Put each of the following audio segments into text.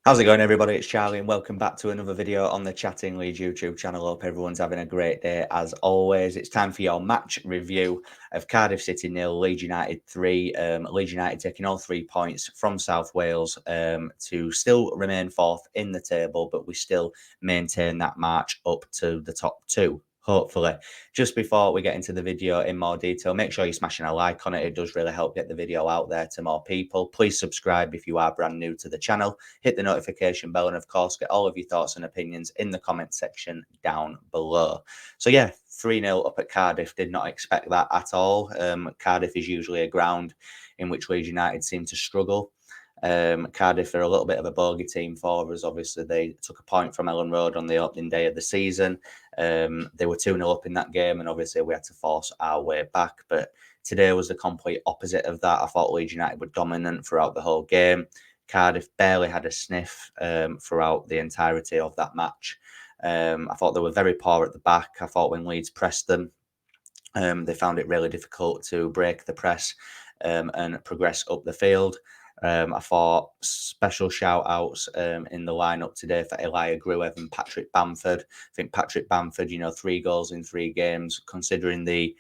How's it going, everybody? It's Charlie, and welcome back to another video on the Chatting Leeds YouTube channel. Hope everyone's having a great day. As always, it's time for your match review of Cardiff City 0, Leeds United 3. Leeds United taking all 3 points from South Wales to still remain fourth in the table, but we still maintain that march up to the top two. Hopefully. Just before we get into the video in more detail, make sure you're smashing a like on it. It does really help get the video out there to more people. Please subscribe if you are brand new to the channel. Hit the notification bell, and of course, get all of your thoughts and opinions in the comment section down below. So yeah, 3-0 up at Cardiff. Did not expect that at all. Cardiff is usually a ground in which Leeds United seem to struggle. Cardiff are a little bit of a bogey team for us. Obviously, they took a point from Ellen Road on the opening day of the season. They were 2-0 up in that game, and obviously we had to force our way back. But today was the complete opposite of that. I thought Leeds United were dominant throughout the whole game. Cardiff barely had a sniff throughout the entirety of that match. I thought they were very poor at the back. I thought when Leeds pressed them, they found it really difficult to break the press and progress up the field. I thought special shout outs in the lineup today for Elia Gruev and Patrick Bamford. I think Patrick Bamford, 3 goals in 3 games, considering the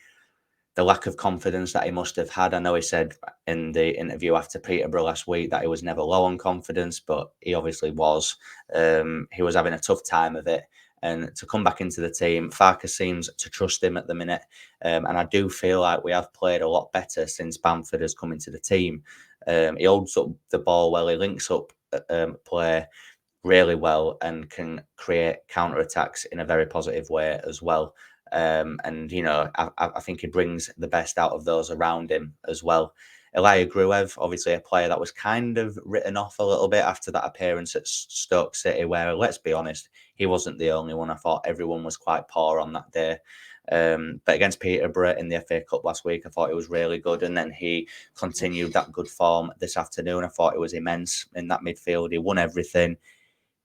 lack of confidence that he must have had. I know he said in the interview after Peterborough last week that he was never low on confidence, but he obviously was. He was having a tough time of it. And to come back into the team, Farker seems to trust him at the minute. And I do feel like we have played a lot better since Bamford has come into the team. He holds up the ball well, he links up play really well and can create counter-attacks in a very positive way as well. And, I think he brings the best out of those around him as well. Elia Gruev, obviously a player that was kind of written off a little bit after that appearance at Stoke City, where, let's be honest, he wasn't the only one. I thought everyone was quite poor on that day. But against Peterborough in the FA Cup last week, I thought it was really good. And then he continued that good form this afternoon. I thought it was immense in that midfield. He won everything,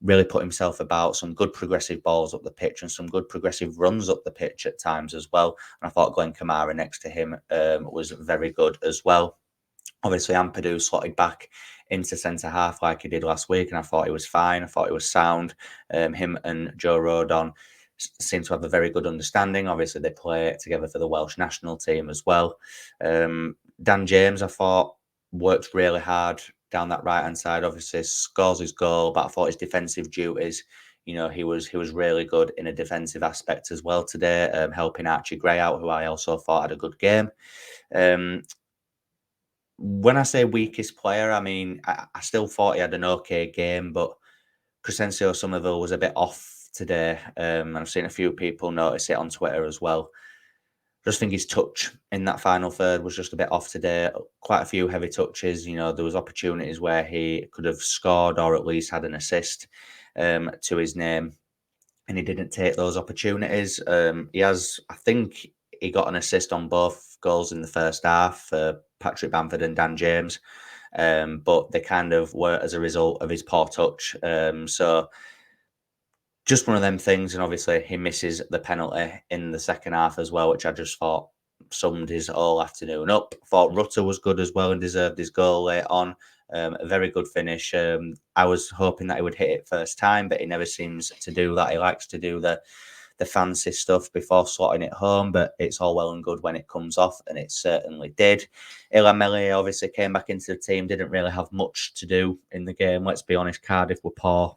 really put himself about, some good progressive balls up the pitch and some good progressive runs up the pitch at times as well. And I thought Glenn Kamara next to him was very good as well. Obviously, Ampadu slotted back into centre half like he did last week, and I thought he was fine. I thought he was sound. Him and Joe Rodon seem to have a very good understanding. Obviously, they play together for the Welsh national team as well. Dan James, I thought, worked really hard down that right hand side. Obviously, scores his goal, but I thought his defensive duties, he was really good in a defensive aspect as well today, helping Archie Gray out, who I also thought had a good game. When I say weakest player, I mean, I still thought he had an okay game, but Crescencio Somerville was a bit off today. And I've seen a few people notice it on Twitter as well. Just think his touch in that final third was just a bit off today. Quite a few heavy touches. There was opportunities where he could have scored or at least had an assist to his name, and he didn't take those opportunities. I think he got an assist on both goals in the first half for Patrick Bamford and Dan James, but they kind of were as a result of his poor touch. So just one of them things, and obviously he misses the penalty in the second half as well, which I just thought summed his whole afternoon up. Thought Rutter was good as well and deserved his goal late on. A very good finish. I was hoping that he would hit it first time, but he never seems to do that. He likes to do the fancy stuff before slotting it home, but it's all well and good when it comes off, and it certainly did. Illan Meslier obviously came back into the team, didn't really have much to do in the game. Let's be honest, Cardiff were poor.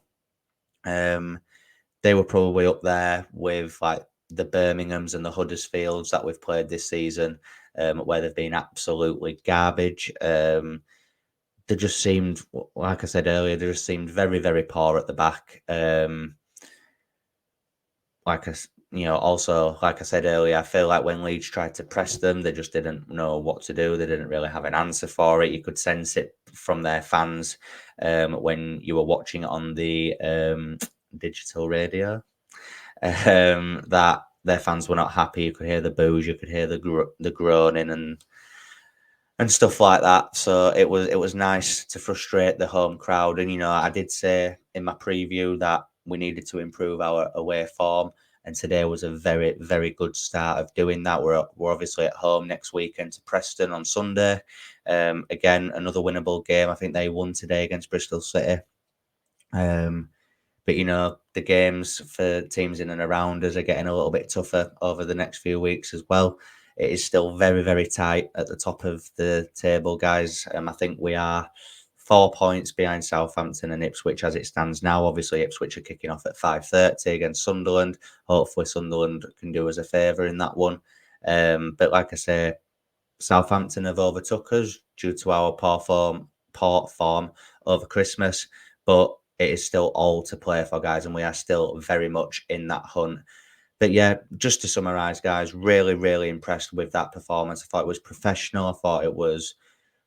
They were probably up there with like the Birminghams and the Huddersfields that we've played this season, where they've been absolutely garbage. They just seemed, like I said earlier, they just seemed very, very poor at the back. Also, like I said earlier, I feel like when Leeds tried to press them, they just didn't know what to do. They didn't really have an answer for it. You could sense it from their fans when you were watching it on the digital radio, that their fans were not happy. You could hear the boos, you could hear the groaning and stuff like that. So it was nice to frustrate the home crowd. And I did say in my preview that we needed to improve our away form, and today was a very, very good start of doing that. We're obviously at home next weekend to Preston on Sunday. Again, another winnable game. I think they won today against Bristol City. Um, but the games for teams in and around us are getting a little bit tougher over the next few weeks as well. It is still very, very tight at the top of the table, guys. I think we are 4 points behind Southampton and Ipswich as it stands now. Obviously, Ipswich are kicking off at 5:30 against Sunderland. Hopefully, Sunderland can do us a favour in that one. But like I say, Southampton have overtook us due to our poor form over Christmas, but it is still all to play for, guys, and we are still very much in that hunt. But yeah, just to summarise, guys, really, really impressed with that performance. I thought it was professional. I thought it was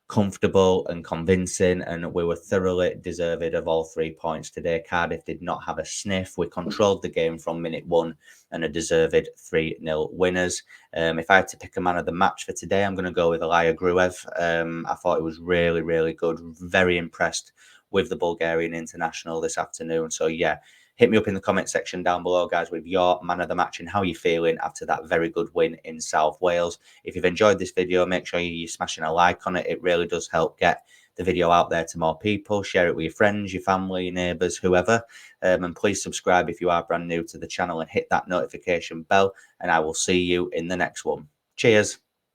comfortable and convincing, and we were thoroughly deserved of all 3 points today. Cardiff did not have a sniff. We controlled the game from minute one and a deserved 3-0 winners. If I had to pick a man of the match for today, I'm going to go with Elia Gruev. I thought it was really, really good. Very impressed with the Bulgarian international this afternoon. So yeah, hit me up in the comment section down below, guys, with your man of the match and how you're feeling after that very good win in South Wales. If you've enjoyed this video, make sure you're smashing a like on it. It really does help get the video out there to more people. Share it with your friends, your family, your neighbours, whoever. And please subscribe if you are brand new to the channel and hit that notification bell. And I will see you in the next one. Cheers.